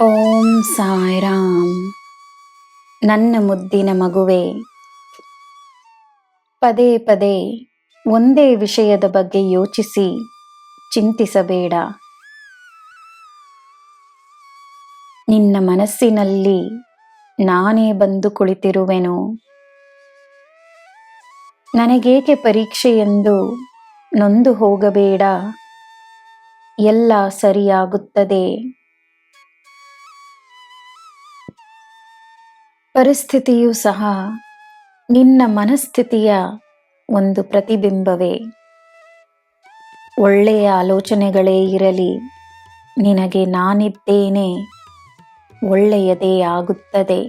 ಓಂ ಸಾಯಿರಾಮ್. ನನ್ನ ಮುದ್ದಿನ ಮಗುವೆ, ಪದೇ ಪದೇ ಒಂದೇ ವಿಷಯದ ಬಗ್ಗೆ ಯೋಚಿಸಿ ಚಿಂತಿಸಬೇಡ. ನಿನ್ನ ಮನಸ್ಸಿನಲ್ಲಿ ನಾನೇ ಬಂದು ಕುಳಿತಿರುವೆನು. ನನಗೇಕೆ ಪರೀಕ್ಷೆ ಎಂದು ನೊಂದು ಹೋಗಬೇಡ. ಎಲ್ಲ ಸರಿಯಾಗುತ್ತದೆ. ಪರಿಸ್ಥಿತಿಯೂ ಸಹ ನಿನ್ನ ಮನಸ್ಥಿತಿಯ ಒಂದು ಪ್ರತಿಬಿಂಬವೇ. ಒಳ್ಳೆಯ ಆಲೋಚನೆಗಳೇ ಇರಲಿ, ನಿನಗೆ ನಾನಿದ್ದೇನೆ, ಒಳ್ಳೆಯದೇ ಆಗುತ್ತದೆ.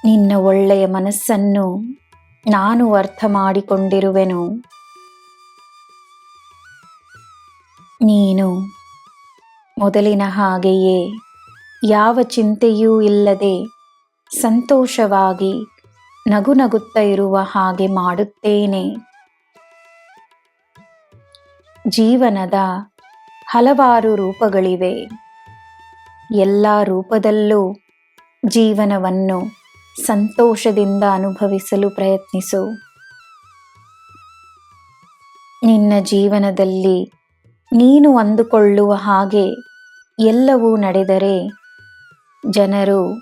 ನಿನ್ನ ಒಳ್ಳೆಯ ಮನಸ್ಸನ್ನು ನಾನು ಅರ್ಥ ಮಾಡಿಕೊಂಡಿರುವೆನು. ನೀನು ಮೊದಲಿನ ಹಾಗೆಯೇ ಯಾವ ಚಿಂತೆಯೂ ಇಲ್ಲದೆ ಸಂತೋಷವಾಗಿ ನಗುತ್ತಾ ಇರುವ ಹಾಗೆ ಮಾಡುತ್ತೇನೆ. ಜೀವನದ ಹಲವಾರು ರೂಪಗಳಿವೆ. ಎಲ್ಲ ರೂಪದಲ್ಲೂ ಜೀವನವನ್ನು ಸಂತೋಷದಿಂದ ಅನುಭವಿಸಲು ಪ್ರಯತ್ನಿಸು. ನಿನ್ನ ಜೀವನದಲ್ಲಿ ನೀನು ಅಂದುಕೊಳ್ಳುವ ಹಾಗೆ ಎಲ್ಲವೂ ನಡೆದರೆ, ಜನರು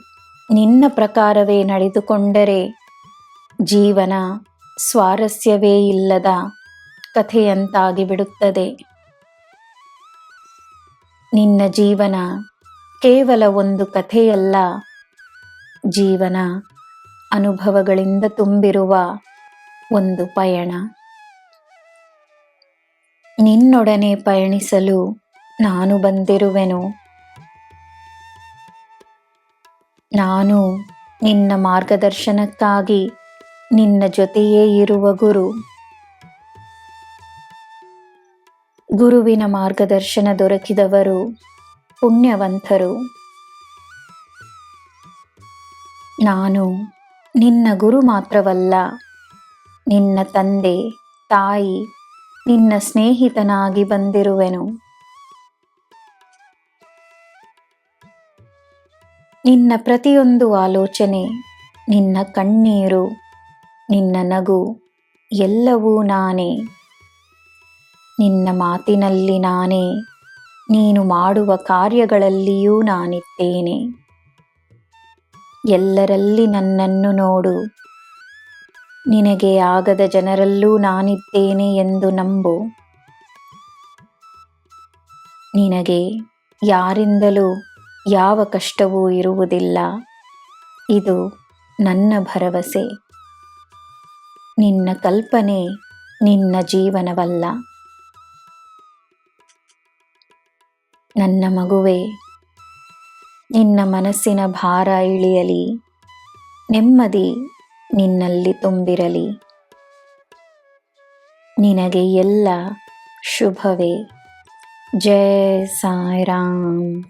ನಿನ್ನ ಪ್ರಕಾರವೇ ನಡೆದುಕೊಂಡರೆ, ಜೀವನ ಸ್ವಾರಸ್ಯವೇ ಇಲ್ಲದ ಕಥೆಯಂತಾಗಿ ಬಿಡುತ್ತದೆ. ನಿನ್ನ ಜೀವನ ಕೇವಲ ಒಂದು ಕಥೆಯಲ್ಲ, ಜೀವನ ಅನುಭವಗಳಿಂದ ತುಂಬಿರುವ ಒಂದು ಪಯಣ. ನಿನ್ನೊಡನೆ ಪಯಣಿಸಲು ನಾನು ಬಂದಿರುವೆನು. ನಾನು ನಿನ್ನ ಮಾರ್ಗದರ್ಶನಕ್ಕಾಗಿ ನಿನ್ನ ಜೊತೆಯೇ ಇರುವ ಗುರು. ಗುರುವಿನ ಮಾರ್ಗದರ್ಶನ ದೊರಕಿದವರು ಪುಣ್ಯವಂತರು. ನಾನು ನಿನ್ನ ಗುರು ಮಾತ್ರವಲ್ಲ, ನಿನ್ನ ತಂದೆ, ತಾಯಿ, ನಿನ್ನ ಸ್ನೇಹಿತನಾಗಿ ಬಂದಿರುವೆನು. ನಿನ್ನ ಪ್ರತಿಯೊಂದು ಆಲೋಚನೆ, ನಿನ್ನ ಕಣ್ಣೀರು, ನಿನ್ನ ನಗು ಎಲ್ಲವೂ ನಾನೇ. ನಿನ್ನ ಮಾತಿನಲ್ಲಿ ನಾನೇ, ನೀನು ಮಾಡುವ ಕಾರ್ಯಗಳಲ್ಲಿಯೂ ನಾನಿದ್ದೇನೆ. ಎಲ್ಲರಲ್ಲಿ ನನ್ನನ್ನು ನೋಡು. ನಿನಗೆ ಆಗದ ಜನರಲ್ಲೂ ನಾನಿದ್ದೇನೆ ಎಂದು ನಂಬು. ನಿನಗೆ ಯಾರಿಂದಲೂ ಯಾವ ಕಷ್ಟವೂ ಇರುವುದಿಲ್ಲ. ಇದು ನನ್ನ ಭರವಸೆ. ನಿನ್ನ ಕಲ್ಪನೆ ನಿನ್ನ ಜೀವನವಲ್ಲ. ನನ್ನ ಮಗುವೆ, ನಿನ್ನ ಮನಸ್ಸಿನ ಭಾರ ಇಳಿಯಲಿ, ನೆಮ್ಮದಿ ನಿನ್ನಲ್ಲಿ ತುಂಬಿರಲಿ. ನಿನಗೆ ಎಲ್ಲ ಶುಭವೇ. ಜೈ ಸಾಯಿರಾಮ್.